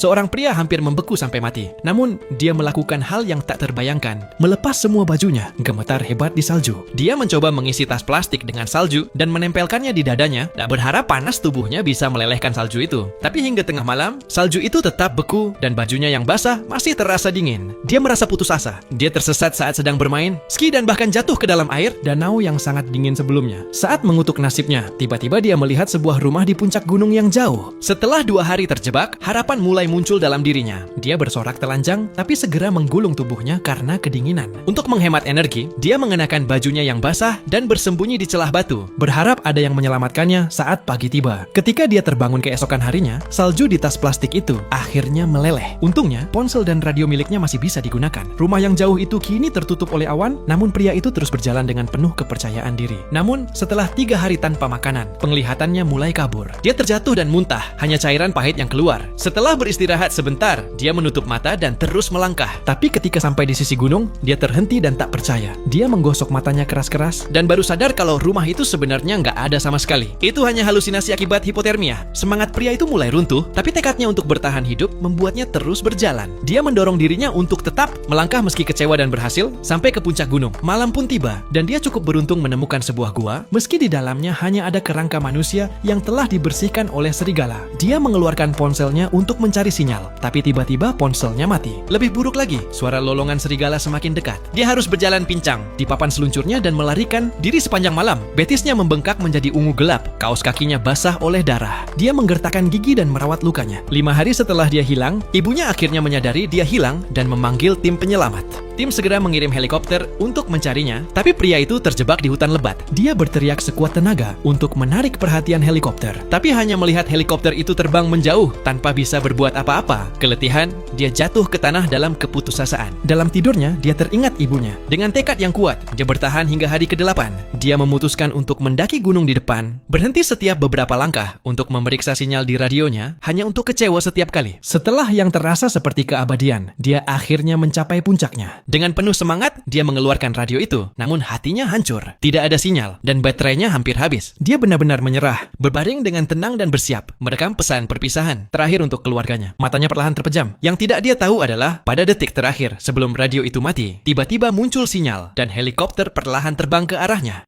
seorang pria hampir membeku sampai mati. Namun, dia melakukan hal yang tak terbayangkan. Melepas semua bajunya, gemetar hebat di salju. Dia mencoba mengisi tas plastik dengan salju dan menempelkannya di dadanya, dan berharap panas tubuhnya bisa melelehkan salju itu. Tapi hingga tengah malam, salju itu tetap beku dan bajunya yang basah masih terasa dingin. Dia merasa putus asa. Dia tersesat saat sedang bermain, ski dan bahkan jatuh ke dalam air, danau yang sangat dingin sebelumnya. Saat mengutuk nasibnya, tiba-tiba dia melihat sebuah rumah di puncak gunung yang jauh. Setelah 2 hari terjebak, harapan mulai muncul dalam dirinya. Dia bersorak telanjang, tapi segera menggulung tubuhnya karena kedinginan. Untuk menghemat energi, dia mengenakan bajunya yang basah dan bersembunyi di celah batu, berharap ada yang menyelamatkannya saat pagi tiba. Ketika dia terbangun keesokan harinya, salju di tas plastik itu akhirnya meleleh. Untungnya, ponsel dan radio miliknya masih bisa digunakan. Rumah yang jauh itu kini tertutup oleh awan, namun pria itu terus berjalan dengan penuh kepercayaan diri. Namun, setelah 3 hari tanpa makanan, penglihatannya mulai kabur. Dia terjatuh dan muntah, hanya cairan pahit yang keluar. Setelah beristirahat sebentar, dia menutup mata dan terus melangkah. Tapi ketika sampai di sisi gunung, dia terhenti dan tak percaya. Dia menggosok matanya keras-keras dan baru sadar kalau rumah itu sebenarnya nggak ada sama sekali. Itu hanya halusinasi akibat hipotermia. Semangat pria itu mulai runtuh, tapi tekadnya untuk bertahan hidup membuatnya terus berjalan. Dia mendorong dirinya untuk tetap melangkah meski kecewa dan berhasil sampai ke puncak gunung. Malam pun tiba dan dia cukup beruntung menemukan sebuah gua meski di dalamnya hanya ada kerangka manusia yang telah dibersihkan oleh serigala. Dia mengeluarkan ponselnya untuk mencari sinyal, tapi tiba-tiba ponselnya mati. Lebih buruk lagi, suara lolongan serigala semakin dekat. Dia harus berjalan pincang di papan seluncurnya dan melarikan diri sepanjang malam. Betisnya membengkak menjadi ungu gelap, kaos kakinya basah oleh darah. Dia menggertakkan gigi dan merawat lukanya. 5 hari setelah dia hilang, ibunya akhirnya menyadari dia hilang dan memanggil tim penyelamat. Tim segera mengirim helikopter untuk mencarinya, tapi pria itu terjebak di hutan lebat. Dia berteriak sekuat tenaga untuk menarik perhatian helikopter, tapi hanya melihat helikopter itu terbang menjauh tanpa bisa berbuat apa-apa. Keletihan, dia jatuh ke tanah dalam keputusasaan. Dalam tidurnya, dia teringat ibunya. Dengan tekad yang kuat, dia bertahan hingga hari ke-8. Dia memutuskan untuk mendaki gunung di depan, berhenti setiap beberapa langkah untuk memeriksa sinyal di radionya, hanya untuk kecewa setiap kali. Setelah yang terasa seperti keabadian, dia akhirnya mencapai puncaknya. Dengan penuh semangat, dia mengeluarkan radio itu, namun hatinya hancur. Tidak ada sinyal, dan baterainya hampir habis. Dia benar-benar menyerah, berbaring dengan tenang dan bersiap, merekam pesan perpisahan terakhir untuk keluarganya. Matanya perlahan terpejam. Yang tidak dia tahu adalah, pada detik terakhir sebelum radio itu mati, tiba-tiba muncul sinyal, dan helikopter perlahan terbang ke arahnya.